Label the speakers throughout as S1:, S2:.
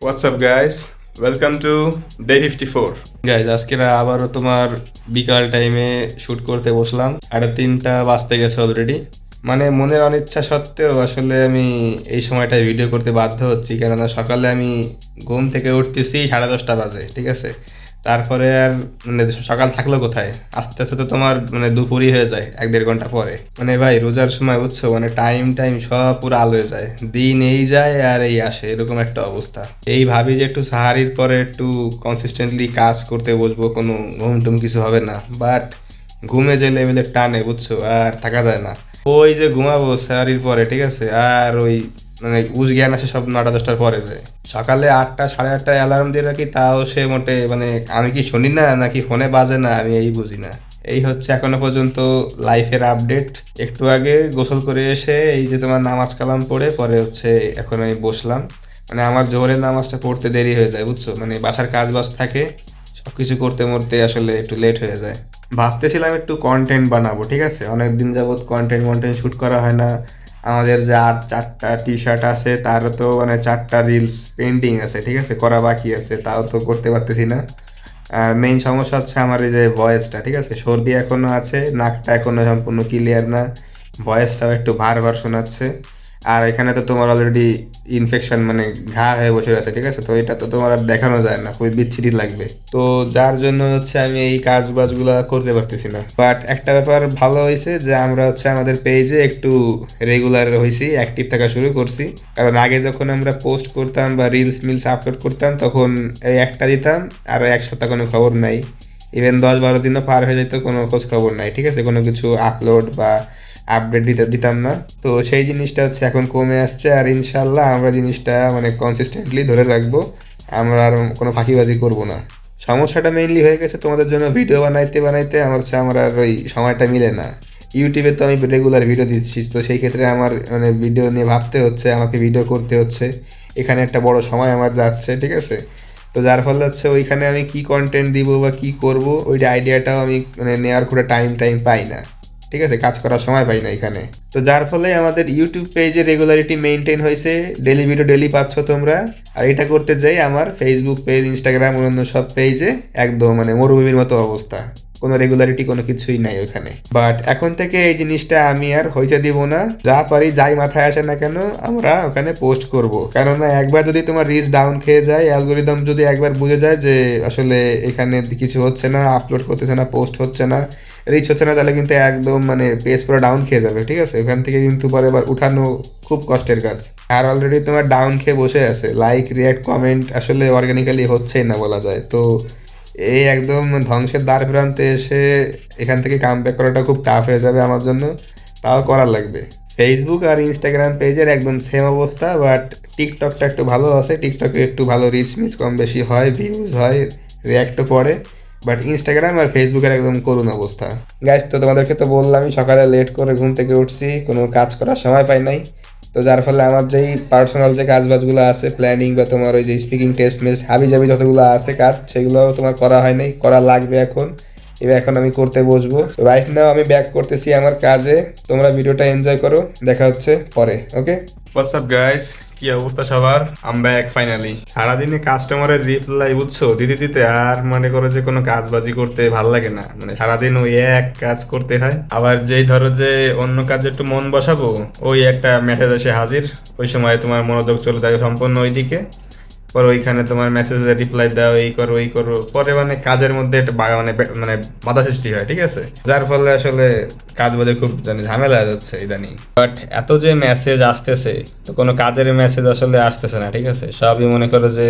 S1: WhatsApp guys, welcome to day 54। Guys আজকে আবারও তোমার বিকাল টাইমে শ্যুট করতে বসলাম। 3:30 বাজতে গেছে অলরেডি। মানে মনের অনিচ্ছা সত্ত্বেও আসলে আমি এই সময়টায় ভিডিও করতে বাধ্য হচ্ছি, কেননা সকালে আমি ঘুম থেকে উঠতেছি 10:30 বাজে, ঠিক আছে। তারপরে আর মানে সকাল থাকলো কোথায়, আস্তে আস্তে তো তোমার মানে দুপুরই হয়ে যায় 1-1.5 ঘন্টা পরে। মানে ভাই রোজার সময় বুঝছো, মানে টাইম টাইম সব পুরো আলো হয়ে যায়, দিন এই যায় আর এই আসে, এরকম একটা অবস্থা। এই ভাবি যে একটু সাহারির পরে একটু কনসিস্টেন্টলি কাজ করতে বসবো, কোনো ঘুম টুম কিছু হবে না, বাট ঘুমে যে লেভেলের টানে বুঝছো, আর থাকা যায় না। ওই যে ঘুমাবো সাহারির পরে, ঠিক আছে, আর ওই মানে উস জ্ঞান আসে সব 9টা 10টার পরে যায়। সকালে 8টা 8:30টায় অ্যালার্ম দিয়ে রাখি, তাও সে মোটে মানে আমি কি শুনি না নাকি ফোনে বাজে না, আমি এই বুঝি না। এই হচ্ছে এখনো পর্যন্ত লাইফের আপডেট। একটু আগে গোসল করে এসে এই যে তোমার নামাজ কালাম পড়ে পরে হচ্ছে এখন আমি বসলাম। মানে আমার জোহরের নামাজটা পড়তে দেরি হয়ে যায় বুঝছো, মানে বাসার কাজ বাজ থাকে, সবকিছু করতে মরতে আসলে একটু লেট হয়ে যায়। ভাবতেছিলাম একটু কন্টেন্ট বানাবো, ঠিক আছে, অনেক দিন যাবত কন্টেন্ট শ্যুট করা হয় না। আমাদের যে আর 4টা টি শার্ট আছে তারও তো মানে 4টা রিলস পেন্ডিং আছে, ঠিক আছে, করা বাকি আছে, তাও তো করতে পারতেছি না। আর মেইন সমস্যা হচ্ছে আমার এই যে ভয়েসটা, ঠিক আছে, সর্দি এখনো আছে, নাকটা এখনো সম্পূর্ণ ক্লিয়ার না, ভয়েসটাও একটু ভার ভার শোনাচ্ছে। আর এখানে তো তোমার অলরেডি ইনফেকশন মানে ঘা হয়ে বসে আছে, ঠিক আছে, তো এটা তো তোমার আর দেখানো যায় না, খুবই বিচ্ছিরি লাগবে। তো যার জন্য হচ্ছে আমি এই কাজ বাজগুলো করতে পারতেছি না। বাট একটা ব্যাপার ভালো হয়েছে যে আমরা হচ্ছে আমাদের পেজে একটু রেগুলার হয়েছি, অ্যাক্টিভ থাকা শুরু করছি। কারণ আগে যখন আমরা পোস্ট করতাম বা রিলস মিলস আপলোড করতাম তখন এই একটা দিতাম, আর 1 সপ্তাহ কোনো খবর নাই। ইভেন 10-12 দিনও পার হয়ে যেত, কোনো খোঁজ খবর নাই, ঠিক আছে, কোনো কিছু আপলোড বা আপডেট দিতাম না। তো সেই জিনিসটা হচ্ছে এখন কমে আসছে, আর ইনশাল্লাহ আমরা জিনিসটা মানে কনসিস্টেন্টলি ধরে রাখবো। আমরা আর কোনো ফাঁকিবাজি করবো না। সমস্যাটা মেইনলি হয়ে গেছে তোমাদের জন্য ভিডিও বানাইতে বানাইতে আমার হচ্ছে আমার আর ওই সময়টা মিলে না। ইউটিউবে তো আমি রেগুলার ভিডিও দিচ্ছি, তো সেই ক্ষেত্রে আমার মানে ভিডিও নিয়ে ভাবতে হচ্ছে, আমাকে ভিডিও করতে হচ্ছে, এখানে একটা বড় সময় আমার যাচ্ছে, ঠিক আছে। তো যার ফলে হচ্ছে ওইখানে আমি কি কন্টেন্ট দিব বা কি করব ওইটা আইডিয়াটাও আমি মানে নেওয়ার করে টাইম পাই না, ঠিক আছে, কাজ করার সময় পাই না এখানে। তো যার ফলে আমাদের ইউটিউব পেজে রেগুলারিটি মেনটেন হয়েছে, ডেলি ভিডিও ডেলি পাচ্ছ তোমরা। আর এটা করতে যাই আমার ফেসবুক পেজ, ইনস্টাগ্রাম, অন্যান্য সব পেজে একদম মানে মরুভূমির মতো অবস্থা, কোনো রেগুলারিটি কোনো কিছুই নাই ওখানে। বাট এখন থেকে এই জিনিসটা আমি আর হইতে দিব না, যা পারি যাই মাথায় আসে না কেন আমরা ওখানে পোস্ট করব। কেননা একবার যদি তোমার রিচ ডাউন খেয়ে যায়, অ্যালগোরিদম যদি একবার বুঝে যায় যে আসলে এখানে কিছু হচ্ছে না, আপলোড করতেছে না, পোস্ট হচ্ছে না, রিচ হচ্ছে না, তাহলে কিন্তু একদম মানে পেজ পুরো ডাউন খেয়ে যাবে, ঠিক আছে। ওখান থেকে কিন্তু পরে আবার উঠানো খুব কষ্টের কাজ। আর অলরেডি তোমার ডাউন খেয়ে বসে আছে, লাইক রিয়াক্ট কমেন্ট আসলে অর্গানিক্যালি হচ্ছেই না বলা যায়। তো এই একদম ধ্বংসের দ্বার প্রান্তে এসে এখান থেকে কাম ব্যাক করাটা খুব টাফ হয়ে যাবে আমার জন্য, তাও করার লাগবে। ফেসবুক আর ইনস্টাগ্রাম পেজের একদম সেম অবস্থা, বাট টিকটকটা একটু ভালো আছে, টিকটকে একটু ভালো রিচ মিচ কম বেশি হয়, ভিউজ হয়, রিয়াক্টও পড়ে। বাট ইনস্টাগ্রাম আর ফেসবুকের একদম করুণ অবস্থা। গাইস, তো তোমাদেরকে তো বললামই সকালে লেট করে ঘুম থেকে উঠছি, কোনো কাজ করার সময় পাই নাই। তো যার ফলে আমার যেই পার্সোনাল যে কাজ বাজগুলো আছে, প্ল্যানিং বা তোমার ওই যে স্পিকিং টেস্ট মেস হাবি জাবি যতগুলো আছে কাজ, সেগুলো তোমার করা হয় নাই, করা লাগবে এখন। এবার এখন আমি করতে বসবো। রাইট নাও আমি ব্যাক করতেছি আমার কাজে। তোমরা ভিডিওটা এনজয় করো, দেখা হচ্ছে পরে, ওকে। হোয়াটসঅ্যাপ গাইস, কি অবস্থা সবার? আম ব্যাক ফাইনালি। সারাদিনে কাস্টমারের রিপ্লাই বুঝছো দিতে দিতে আর মনে করো যে কোনো কাজ বাজি করতে ভাল লাগে না, মানে সারাদিন ওই এক কাজ করতে হয়। আবার যেই ধরো যে অন্য কাজে একটু মন বসাবো, ওই একটা মেসেজ এসে হাজির, ওই সময় তোমার মনোযোগ চলে যায় সম্পূর্ণ ওইদিকে। পরে ওইখানে তোমার মেসেজে রিপ্লাই দাও, এই করো এই করো, পরে মানে কাজের মধ্যে একটা মানে বাধা সৃষ্টি হয়, ঠিক আছে। যার ফলে আসলে কাজ বাজে খুব জানি ঝামেলা হয়ে যাচ্ছে ইদানিং। বাট এত যে মেসেজ আসতেছে, তো কোনো কাজের মেসেজ আসলে আসতেছে না, ঠিক আছে, সবই মনে করো যে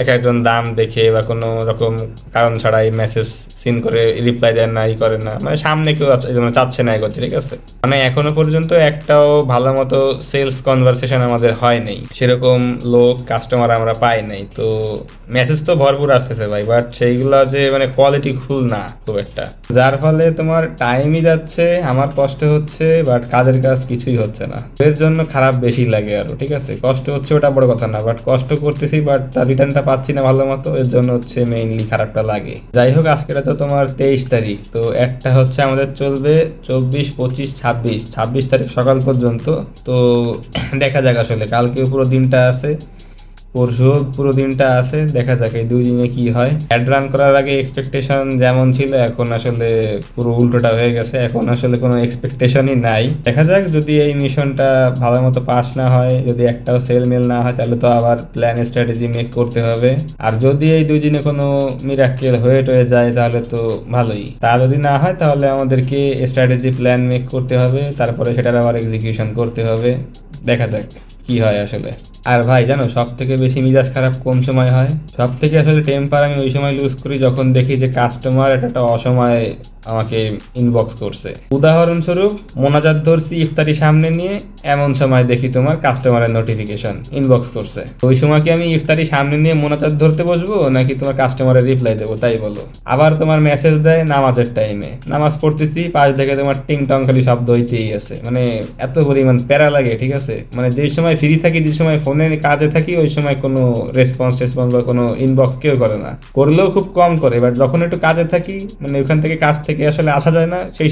S1: এক একজন দাম দেখে বা কোনো রকম কারণ ছাড়াই মেসেজ সিন করে রিপ্লাই দেন না, ই করেন না, মানে সামনে কেউ চাচ্ছে না এগোতে, ঠিক আছে। মানে এখনো পর্যন্ত একটাও ভালো মতো সেলস কনভারসেশন আমাদের হয় নাই, সেরকম লোক কাস্টমার আমরা পাই নাই। তো মেসেজ তো ভরপুর আসতেছে ভাই, বাট সেইগুলো যে মানে কোয়ালিটি ফুল না খুব একটা, যার ফলে তোমার টাইমই যাচ্ছে, আমার কষ্ট হচ্ছে, বাট কাজের কাজ কিছুই হচ্ছে না। এর জন্য খারাপ বেশি লাগে আরো, ঠিক আছে, কষ্ট হচ্ছে ওটা বড় কথা না, বাট কষ্ট করতেছি বাট তার রিটার্নটা পাচ্ছি না ভালো মতো, এর জন্য হচ্ছে মেইনলি খারাপটা লাগে। যাই হোক, আজকে তো তোমার 23 তারিখ, তো একটা হচ্ছে আমাদের চলবে 24, 25, 26 তারিখ সকাল পর্যন্ত। তো দেখা যাক, আসলে কালকে পুরো দিনটা আছে, পরশু পুরো দিনটা আছে, দেখা যাক এই 2 দিনে কি হয়। অ্যাড রান করার আগে এক্সপেকটেশন যেমন ছিল এখন আসলে পুরো উল্টোটা হয়ে গেছে, এখন আসলে কোনো এক্সপেকটেশনই নাই। দেখা যাক যদি এই মিশনটা ভালো মতো পাস না হয়, যদি একটাও সেল মেল না হয়, তাহলে তো আবার প্ল্যান স্ট্র্যাটেজি মেক করতে হবে। আর যদি এই 2 দিনে কোনো মিরাক্কেল হয়ে টয়ে যায় তাহলে তো ভালোই, তা যদি না হয় তাহলে আমাদেরকে স্ট্র্যাটেজি প্ল্যান মেক করতে হবে, তারপরে সেটার আবার এক্সিকিউশন করতে হবে। দেখা যাক কি হয় আসলে। আর ভাই জানো সব থেকে বেশি মিজাজ খারাপ কোন সময় হয়? সব থেকে আসলে টেম্পার আমি ওই সময় লুজ করি যখন দেখি যে কাস্টমার একটা অসময়ে আমাকে ইনবক্স করছে। উদাহরণস্বরূপ মোনাজাত ধরছি ইফতারি সামনে নিয়ে, এমন সময় দেখি তোমার কাস্টমারের নোটিফিকেশন ইনবক্স করছে। ওই সময় কি আমি ইফতারি সামনে নিয়ে মোনাজাত ধরতে বসবো নাকি তোমার কাস্টমারের রিপ্লাই দেবো তাই বলো? আবার তোমার মেসেজ দেয় নামাজের টাইমে, নামাজ পড়তেছি পাশ থেকে তোমার টিং টং খালি শব্দ হইতেই আছে। মানে এত পরিমাণ প্যারা লাগে, ঠিক আছে? মানে যেই সময় ফ্রি থাকি, যে সময় ফোনে কাজে থাকি, ওই সময় কোনো রেসপন্স বা কোনো ইনবক্স কেউ করে না, করলেও খুব কম করে। বাট যখন একটু কাজে থাকি, মানে ওখান থেকে কাজ থেকে আসলে আসা যায় না, সেই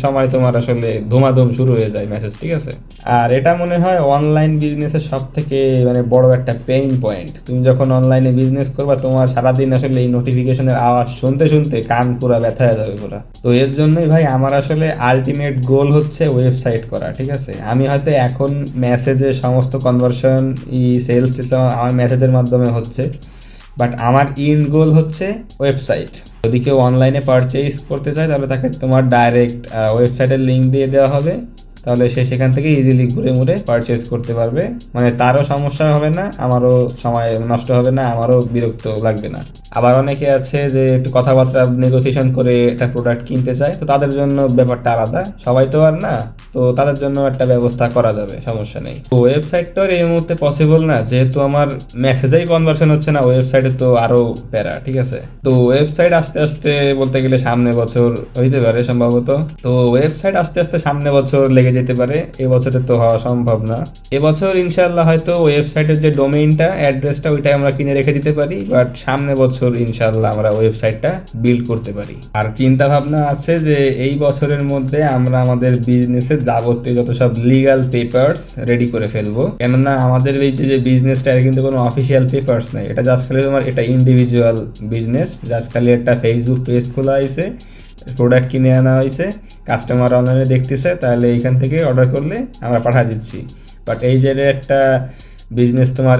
S1: সময় তোমার আসলে ধুমাধুম শুরু হয়ে যায় মেসেজ, ঠিক আছে? আর এটা মনে হয় অনলাইন বিজনেসের সব থেকে মানে বড় একটা পেইন পয়েন্ট। তুমি যখন অনলাইনে বিজনেস করবা, তোমার সারাদিন আসলে এই নোটিফিকেশনের আওয়াজ শুনতে শুনতে কান পুরা ব্যথা হয়ে যাবে পুরা। তো এর জন্যই ভাই আমার আসলে আলটিমেট গোল হচ্ছে ওয়েবসাইট করা, ঠিক আছে? আমি হয়তো এখন মেসেজের সমস্ত কনভার্সন সেলস আমার মেসেজের মাধ্যমে হচ্ছে, বাট আমার ইন্ড গোল হচ্ছে ওয়েবসাইট। যদি কেউ অনলাইনে পারচেজ করতে চায় তাহলে তাকে তোমার ডাইরেক্ট ওয়েবসাইটের লিঙ্ক দিয়ে দেওয়া হবে, তাহলে সে সেখান থেকে ইজিলি ঘুরে মুড়ে পারচেজ করতে পারবে। মানে তারও সমস্যা হবে না, আমারও সময় নষ্ট হবে না, আমারও বিরক্ত লাগবে না। আবার অনেকে আছে যে একটু কথাবার্তা নেগোসিয়েশন করে একটা প্রোডাক্ট কিনতে চায়, তো তাদের জন্য ব্যাপারটা আলাদা, সবাই তো আর না, তো তাদের জন্য একটা ব্যবস্থা করা যাবে, সমস্যা নেই। তো ওয়েবসাইটটা এই মুহূর্তে পসিবল না, যেহেতু আমার মেসেজেই কনভার্সন হচ্ছে না, ওয়েবসাইটে তো আরো প্যারা, ঠিক আছে? তো ওয়েবসাইট আস্তে আস্তে বলতে গেলে সামনে বছর হইতে পারে সম্ভবত। তো ওয়েবসাইট আস্তে আস্তে সামনে বছর লেগে যেতে পারে, এবছরে তো হওয়া সম্ভব না। এবছর ইনশাল্লাহ হয়তো ওয়েবসাইটের যে ডোমেইনটা, অ্যাড্রেসটা, ওইটাই আমরা কিনে রেখে দিতে পারি, বাট সামনে বছর ইনশাল্লাহ আমরা ওয়েবসাইটটা বিল্ড করতে পারি। আর চিন্তা ভাবনা আছে যে এই বছরের মধ্যে আমরা আমাদের বিজনেসের যাবতীয় যত সব লিগাল পেপারস রেডি করে ফেলবো। কেননা আমাদের এই যে বিজনেসটা, এর কিন্তু কোনো অফিসিয়াল পেপারস নাই, এটা জাস্ট খালি তোমার এটা ইন্ডিভিজুয়াল বিজনেস, জাস্ট খালি একটা ফেসবুক পেজ খোলা হয়েছে, প্রোডাক্ট কিনে আনা হয়েছে, কাস্টমার অনলাইনে দেখতেছে, তাহলে এইখান থেকে অর্ডার করলে আমরা পাঠা দিচ্ছি। বাট এই যে একটা বিজনেস তোমার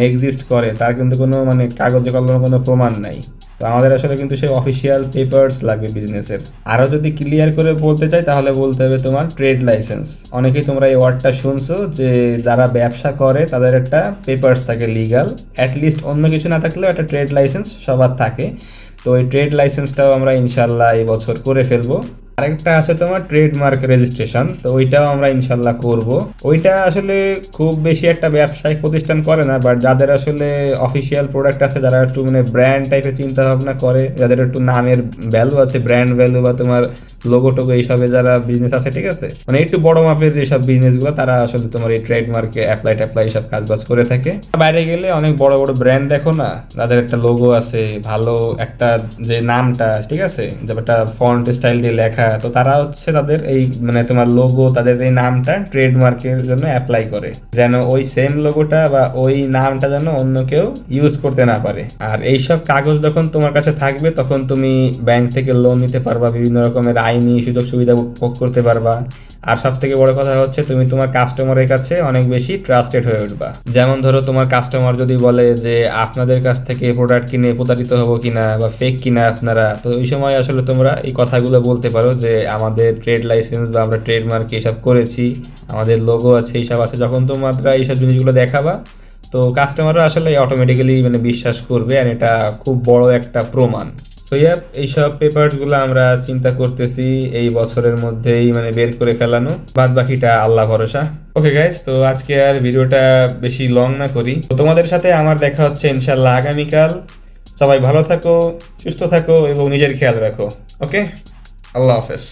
S1: এক্সিস্ট করে, তার কিন্তু কোনো মানে কাগজে কলমে কোনো প্রমাণ নাই। তো আমাদের আসলে কিন্তু সেই অফিসিয়াল পেপারস লাগবে বিজনেসের। আরও যদি ক্লিয়ার করে বলতে চাই তাহলে বলতে হবে তোমার ট্রেড লাইসেন্স। অনেকেই তোমরা এই ওয়ার্ডটা শুনছো যে যারা ব্যবসা করে তাদের একটা পেপারস থাকে লিগাল, অ্যাটলিস্ট অন্য কিছু না থাকলেও একটা ট্রেড লাইসেন্স সবার থাকে। তো ওই ট্রেড লাইসেন্সটাও আমরা ইনশাল্লাহ এই বছর করে ফেলবো। আরেকটা আছে তোমার ট্রেডমার্ক রেজিস্ট্রেশন, তো ওইটাও আমরা ইনশাল্লাহ করব। ওইটা আসলে খুব বেশি একটা ব্যবসায়িক প্রতিষ্ঠান করে না, বাট যাদের আসলে অফিসিয়াল প্রোডাক্ট আছে, যারা একটু মানে ব্র্যান্ড টাইপের চিন্তা ভাবনা করে, যাদের একটু নামের ভ্যালু আছে, ব্র্যান্ড ভ্যালু বা তোমার লোগো টোগো এইসবে যারা বিজনেস আছে, ঠিক আছে, মানে একটু বড় মাপের যেসব বিজনেসগুলো, তারা আসলে তোমার এই ট্রেডমার্কে অ্যাপ্লাই সব কাজবাজ করে থাকে। বাইরে গেলে অনেক বড় বড় ব্র্যান্ড দেখো না, যাদের একটা লোগো আছে, ভালো একটা যে নামটা, ঠিক আছে, যে একটা ফন্ট স্টাইল দিয়ে লেখা, তো তারা হচ্ছে তাদের এই মানে তোমার লোগো, তাদের এই নামটা ট্রেডমার্কের জন্য অ্যাপ্লাই করে, যেন ওই সেম লোগোটা বা ওই নামটা যেন অন্য কেউ ইউজ করতে না পারে। আর এইসব কাগজ যখন তোমার কাছে থাকবে, তখন তুমি ব্যাংক থেকে লোন নিতে পারবা, বিভিন্ন রকমের আইনি সুযোগ সুবিধা ভোগ করতে পারবা। আর সব থেকে বড় কথা হচ্ছে তুমি তোমার কাস্টমারের কাছে অনেক বেশি ট্রাস্টেড হয়ে উঠবা। যেমন ধরো তোমার কাস্টমার যদি বলে যে আপনাদের কাছ থেকে প্রোডাক্ট কিনে প্রতারিত হবো কিনা বা ফেক কিনা আপনারা, তো ওই সময় আসলে তোমরা এই কথাগুলো বলতে পারো যে আমাদের ট্রেড লাইসেন্স বা আমরা ট্রেডমার্ক এইসব করেছি, আমাদের লোগো আছে, এইসব আছে। যখন তোমরা এইসব জিনিসগুলো দেখাবা, তো কাস্টমাররা আসলে অটোমেটিক্যালি মানে বিশ্বাস করবে, আর এটা খুব বড় একটা প্রমাণ। তো এইসব পেপারসগুলো আমরা চিন্তা করতেছি এই বছরের মধ্যেই মানে বের করে ফেলানো, বাদ বাকিটা আল্লাহ ভরসা। ওকে গাইস, তো আজকে আর ভিডিওটা বেশি লং না করি, তো তোমাদের সাথে আমার দেখা হচ্ছে ইনশাল্লাহ আগামীকাল। সবাই ভালো থাকো, সুস্থ থাকো এবং নিজের খেয়াল রাখো। ওকে, আল্লাহ হাফেজ।